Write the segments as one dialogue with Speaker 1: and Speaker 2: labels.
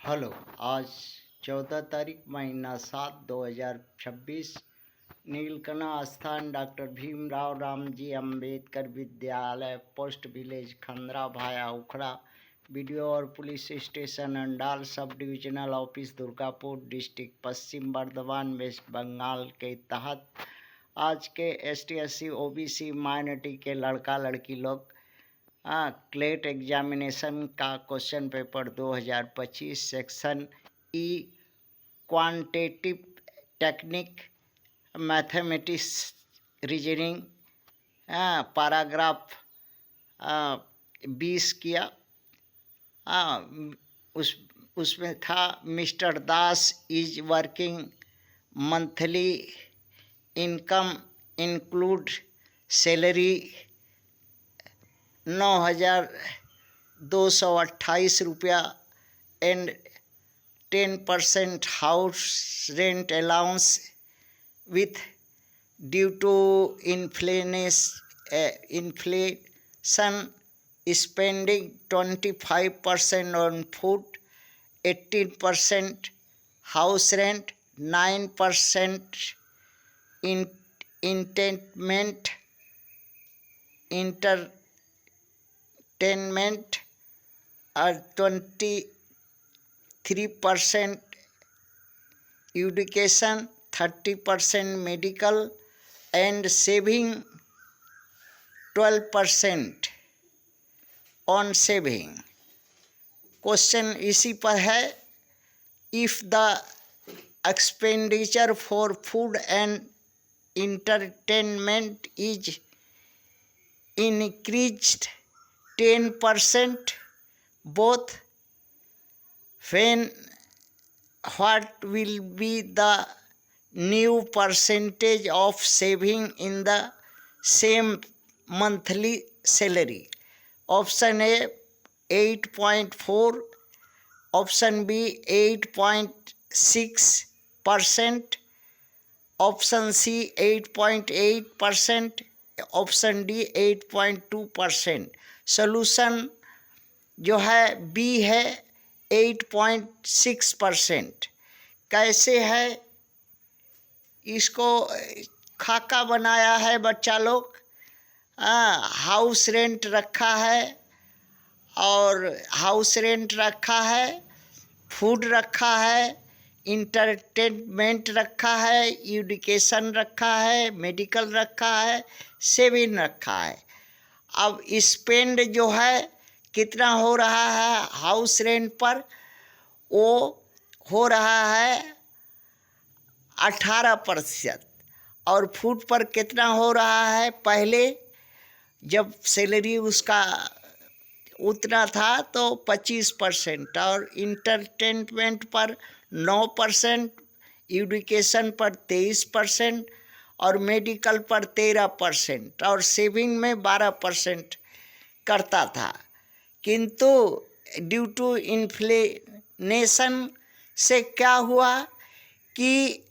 Speaker 1: Hello. आज 14 तारीख महीना 7 2026 नीलकंठ स्थान doctor Bhimrao Ramji Ambedkar Vidyalaya post village Khandra भाया उखड़ा वीडियो और police station Andal sub divisional office Durgapur district Paschim Bardhaman West Bengal के तहत आज के ST SC OBC माइनॉरिटी के लड़का लड़की लोग क्लेट एग्जामिनेशन का question paper 2025 section E quantitative technique mathematics reasoning paragraph 20 किया। उसमें था mister Das is working monthly income include salary 9,228 रुपया and 10% house rent allowance with due to inflation spending 25% on food, 18% house rent, 9% entertainment और 23% education, 30% medical and saving 12% on saving। Question इसी पर है। If the expenditure for food and entertainment is increased 10% both, when what will be the new percentage of saving in the same monthly salary? Option A 8.4, option B 8.6%, option C 8.8%, option D 8.2%। Solution जो है B है 8.6%। कैसे है इसको खाका बनाया है बच्चा लोग। हाउस रेंट रखा है और हाउस रेंट रखा है, फूड रखा है, इंटरटेनमेंट रखा है, एजुकेशन रखा है, मेडिकल रखा है, सेविंग रखा है। अब स्पेंड जो है कितना हो रहा है हाउस रेंट पर, वो हो रहा है 18% और फूड पर कितना हो रहा है, पहले जब सैलरी उसका उतना था तो 25% और इंटरटेनमेंट पर 9%, एजुकेशन पर 23% और मेडिकल पर 13% और सेविंग में 12% करता था। किंतु ड्यू टू इन्फ्लेशन से क्या हुआ कि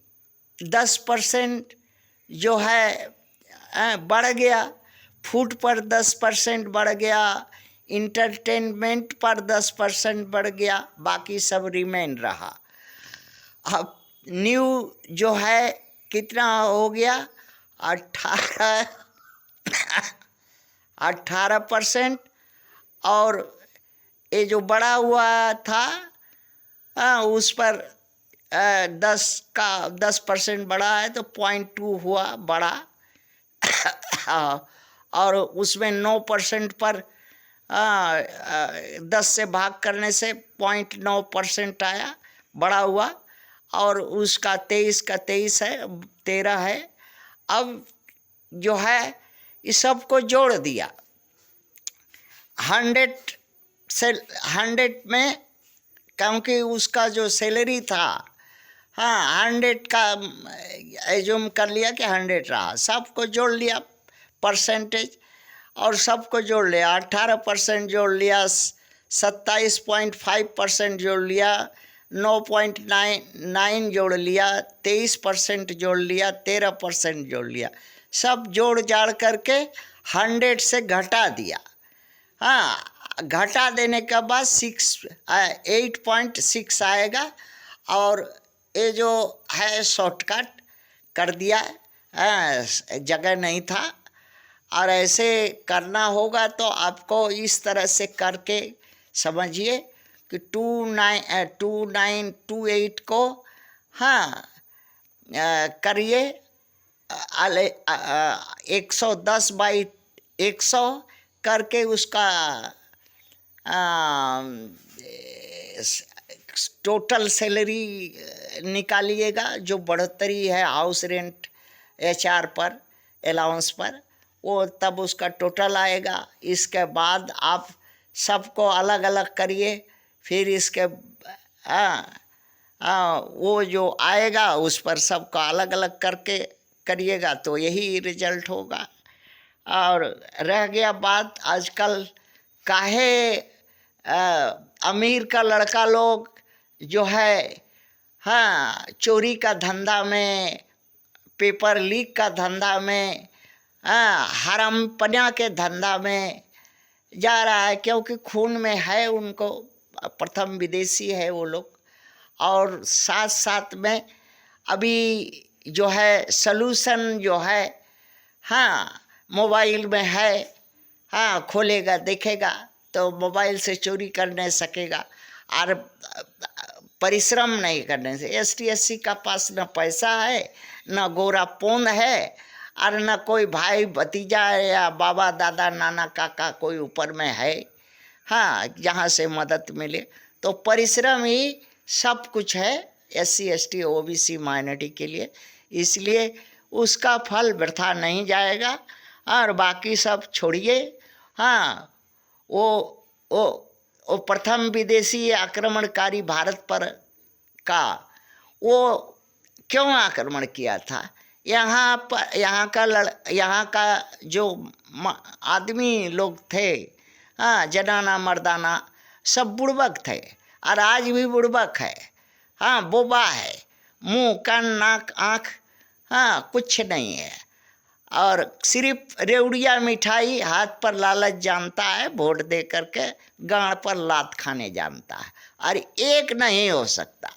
Speaker 1: 10% जो है बढ़ गया, फूड पर 10% बढ़ गया, इंटरटेनमेंट पर 10% बढ़ गया, बाकी सब रिमेन रहा। अब न्यू जो है कितना हो गया 18% और ये जो बड़ा हुआ था उस पर 10% बढ़ा है तो 0.2 हुआ बड़ा और उसमें 9% पर 10 से भाग करने से 0.9% आया, बड़ा हुआ और उसका 23 का 23 है, 13 है। अब जो है इस सब को जोड़ दिया 100 से 100 में, क्योंकि उसका जो सैलरी था 100 का एज्यूम कर लिया कि 100 रहा, सबको जोड़ लिया परसेंटेज और सबको जोड़ लिया, 18% जोड़ लिया, 27.5% जोड़ लिया, 9.9 जोड़ लिया, 23% जोड़ लिया, 13% जोड़ लिया, सब जोड़ जाड़ करके 100 से घटा दिया। घटा देने के बाद 8.6 आएगा। और ये जो है शॉर्टकट कर दिया, जगह नहीं था। और ऐसे करना होगा तो आपको इस तरह से करके समझिए कि 2928 को करिए 110/100 करके उसका टोटल सैलरी निकालिएगा, जो बढ़ोतरी है हाउस रेंट HR पर, अलाउंस पर, वो तब उसका टोटल आएगा। इसके बाद आप सबको अलग अलग करिए, फिर इसके वो जो आएगा उस पर सबको अलग अलग करके करिएगा तो यही रिजल्ट होगा। और रह गया बात, आजकल काहे अमीर का लड़का लोग जो है चोरी का धंधा में, पेपर लीक का धंधा में, हरामपना के धंधा में जा रहा है, क्योंकि खून में है उनको, प्रथम विदेशी है वो लोग। और साथ साथ में अभी जो है सलूशन जो है मोबाइल में है, खोलेगा देखेगा तो मोबाइल से चोरी कर नहीं सकेगा। और परिश्रम नहीं करने से ST SC का पास न पैसा है, न गोरा पोंद है, और न कोई भाई भतीजा या बाबा दादा नाना काका कोई ऊपर में है जहाँ से मदद मिले। तो परिश्रम ही सब कुछ है SC ST OBC माइनॉरिटी के लिए, इसलिए उसका फल वृथा नहीं जाएगा। और बाकी सब छोड़िए। वो प्रथम विदेशी आक्रमणकारी भारत पर का वो क्यों आक्रमण किया था? यहाँ का जो आदमी लोग थे, जनाना मर्दाना सब बुड़बक थे, और आज भी बुड़बक है, बोबा है, मुंह कान नाक आँख कुछ नहीं है, और सिर्फ रेवड़िया मिठाई, हाथ पर लालच जानता है, वोट दे करके गांड पर लात खाने जानता है। और एक नहीं हो सकता,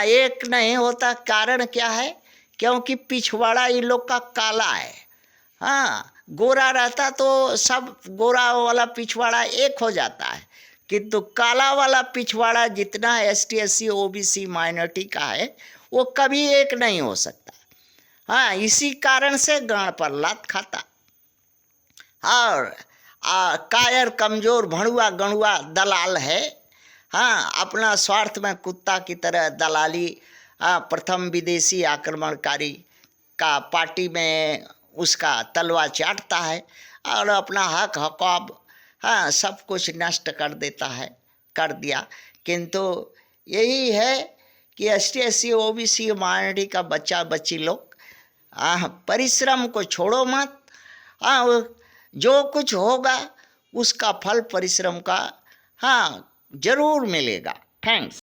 Speaker 1: एक नहीं होता। कारण क्या है? क्योंकि पिछवाड़ा ये लोग का काला है। गोरा रहता तो सब गोरा वाला पिछवाड़ा एक हो जाता है, किंतु काला वाला पिछवाड़ा जितना ST SC OBC माइनॉरिटी का है वो कभी एक नहीं हो सकता। इसी कारण से गांड पर लात खाता। और कायर कमजोर भणुआ गणुआ दलाल है, अपना स्वार्थ में कुत्ता की तरह दलाली, प्रथम विदेशी आक्रमणकारी का पार्टी में उसका तलवा चाटता है और अपना हक हक़ाब सब कुछ नष्ट कर देता है, कर दिया। किंतु यही है कि ST SC OBC माइनॉरिटी का बच्चा बच्ची लोग परिश्रम को छोड़ो मत। जो कुछ होगा उसका फल परिश्रम का जरूर मिलेगा। थैंक्स।